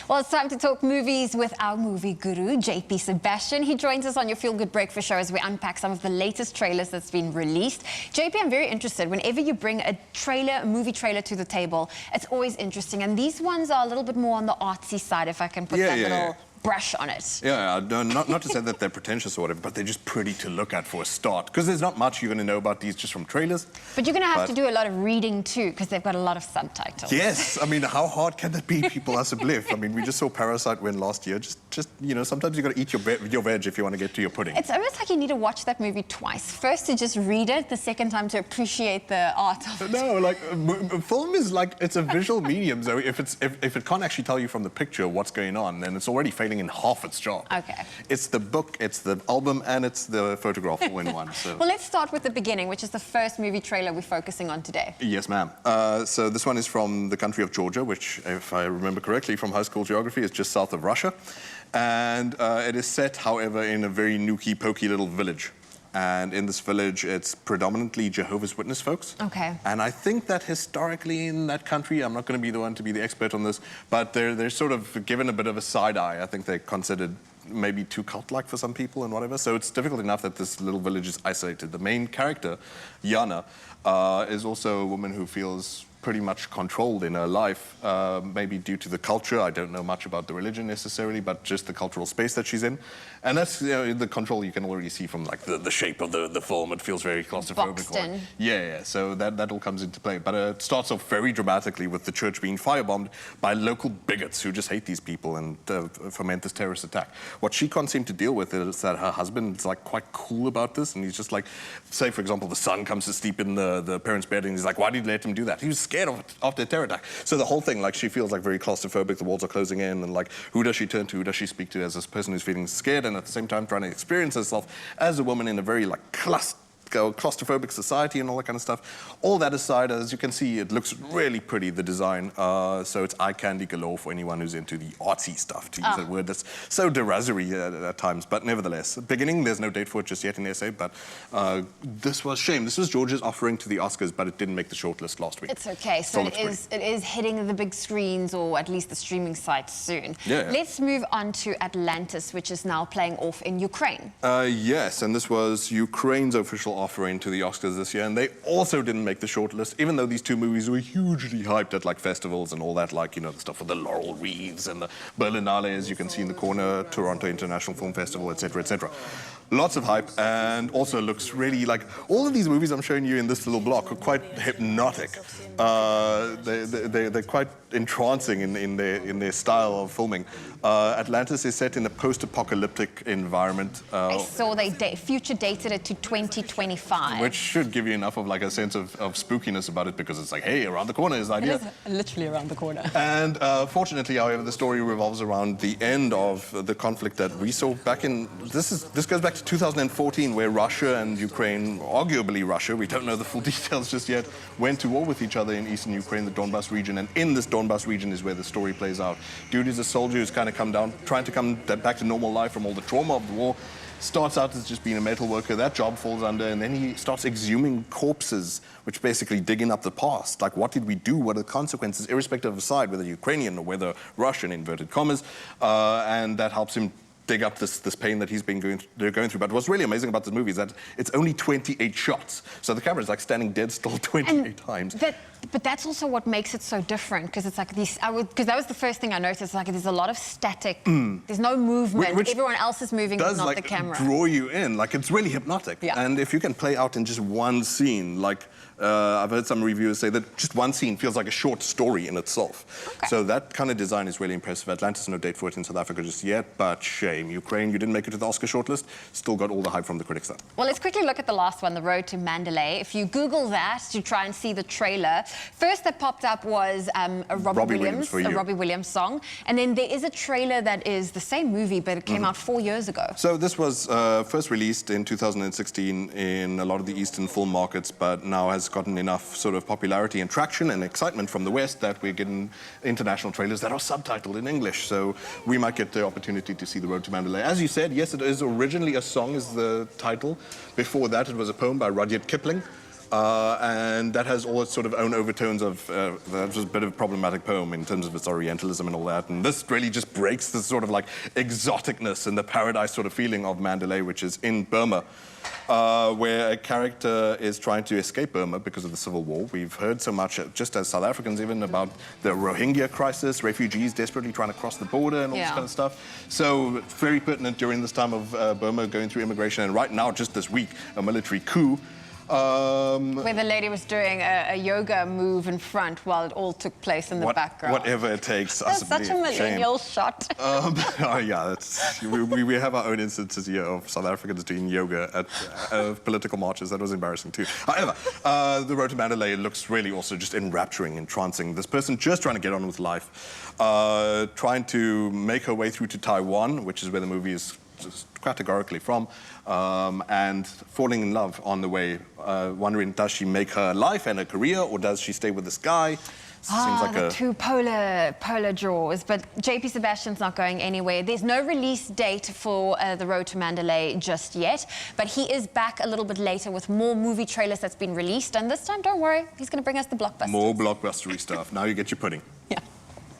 Well, it's time to talk movies with our movie guru, JP Sebastian. He joins us on your Feel Good Breakfast show as we unpack some of the latest trailers that's been released. JP, I'm very interested. Whenever you bring a movie trailer to the table, it's always interesting. And these ones are a little bit more on the artsy side, if I can put that little brush on it. Yeah, no, not to say that they're pretentious or whatever, but they're just pretty to look at for a start. Because there's not much you're going to know about these just from trailers. But you're going to have to do a lot of reading too, because they've got a lot of subtitles. Yes, I mean, how hard can that be? People are sublime. I mean, we just saw Parasite win last year. Just you know, sometimes you got to eat your veg if you want to get to your pudding. It's almost like you need to watch that movie twice. First to just read it, the second time to appreciate the art of it. No, like film is like it's a visual medium. So if it can't actually tell you from the picture what's going on, then it's already failing in half its job. Okay. It's the book, it's the album, and it's the photograph all in one. So. Well, let's start with the beginning, which is the first movie trailer we're focusing on today. Yes, ma'am. So this one is from the country of Georgia, which, if I remember correctly from high school geography, is just south of Russia. And it is set, however, in a very nooky, pokey little village. And in this village, it's predominantly Jehovah's Witness folks. Okay. And I think that historically in that country, I'm not going to be the one to be the expert on this, but they're sort of given a bit of a side eye. I think they're considered maybe too cult-like for some people and whatever. So it's difficult enough that this little village is isolated. The main character, Yana, is also a woman who feels pretty much controlled in her life, maybe due to the culture. I don't know much about the religion necessarily, but just the cultural space that she's in. And that's the control you can already see from like the shape of the film. It feels very claustrophobic. Boxed in. Yeah, so that all comes into play. But it starts off very dramatically with the church being firebombed by local bigots who just hate these people and foment this terrorist attack. What she can't seem to deal with is that her husband is like quite cool about this, and he's just like, say for example, the son comes to sleep in the parents' bed, and he's like, why did you let him do that? He was scared of it after a terror attack. So the whole thing, like, she feels like very claustrophobic. The walls are closing in, and like, who does she turn to? Who does she speak to as this person who's feeling scared and at the same time trying to experience herself as a woman in a very like claustrophobic society and all that kind of stuff. All that aside, as you can see, it looks really pretty, the design. So it's eye candy galore for anyone who's into the artsy stuff, to use that word that's so derisory at times. But nevertheless, beginning, there's no date for it just yet in SA, but this was shame. This was Georgia's offering to the Oscars, but it didn't make the shortlist last week. It's okay. So it is hitting the big screens, or at least the streaming sites soon. Yeah. Let's move on to Atlantis, which is now playing off in Ukraine. Yes, and this was Ukraine's official offering to the Oscars this year, and they also didn't make the shortlist, even though these two movies were hugely hyped at like festivals and all that, like, you know, the stuff with the laurel wreaths and the Berlinale, as you can see in the corner, Toronto International Film Festival, etc., etc. Lots of hype, and also looks really like all of these movies I'm showing you in this little block are quite hypnotic. They're quite entrancing in their style of filming. Atlantis is set in a post-apocalyptic environment. I saw they future dated it to 2025. Which should give you enough of like a sense of spookiness about it, because it's like, hey, around the corner is the idea. It is literally around the corner. And fortunately, however, the story revolves around the end of the conflict that we saw back in, this goes back to 2014, where Russia and Ukraine, arguably Russia, we don't know the full details just yet, went to war with each other in eastern Ukraine, the Donbas region, and in this Donbas region is where the story plays out. Dude is a soldier who's kind of come down, trying to come back to normal life from all the trauma of the war. Starts out as just being a metal worker, that job falls under, and then he starts exhuming corpses, which basically digging up the past. Like, what did we do? What are the consequences, irrespective of side, whether Ukrainian or whether Russian, inverted commas, and that helps him dig up this pain that they're going through. But what's really amazing about this movie is that it's only 28 shots. So the camera is like standing dead still 28 times. But that's also what makes it so different, because it's like these, because that was the first thing I noticed, like there's a lot of static, there's no movement, which everyone else is moving, but not like the camera. Draw you in, like it's really hypnotic. Yeah. And if you can play out in just one scene, like I've heard some reviewers say that just one scene feels like a short story in itself. Okay. So that kind of design is really impressive. Atlantis, no date for it in South Africa just yet, but shame. Ukraine, you didn't make it to the Oscar shortlist, still got all the hype from the critics though. Well, let's quickly look at the last one, the Road to Mandalay. If you Google that to try and see the trailer, first that popped up was a Robbie Williams song, and then there is a trailer that is the same movie, but it came out 4 years ago. So this was first released in 2016 in a lot of the Eastern film markets, but now has gotten enough sort of popularity and traction and excitement from the West that we're getting international trailers that are subtitled in English. So we might get the opportunity to see The Road to Mandalay. As you said, yes, it is originally a song is the title. Before that, it was a poem by Rudyard Kipling. And that has all its sort of own overtones of, that was a bit of a problematic poem in terms of its Orientalism and all that. And this really just breaks the sort of like exoticness and the paradise sort of feeling of Mandalay, which is in Burma, where a character is trying to escape Burma because of the civil war. We've heard so much, just as South Africans even, about the Rohingya crisis, refugees desperately trying to cross the border and all this kind of stuff. So very pertinent during this time of Burma going through immigration. And right now, just this week, a military coup. Where the lady was doing a yoga move in front while it all took place in the background. Whatever it takes. That's such a millennial shot. Oh yeah, we have our own instances here of South Africans doing yoga at political marches. That was embarrassing too. However, the Road to Mandalay looks really also just enrapturing, entrancing. This person just trying to get on with life, trying to make her way through to Taiwan, which is where the movie is just categorically from, and falling in love on the way, wondering, does she make her life and her career, or does she stay with this guy? Seems like the two polar draws. But JP Sebastian's not going anywhere. There's no release date for the Road to Mandalay just yet, but he is back a little bit later with more movie trailers that's been released, and this time, don't worry, he's going to bring us the blockbusters. More blockbustery stuff. Now you get your pudding. Yeah.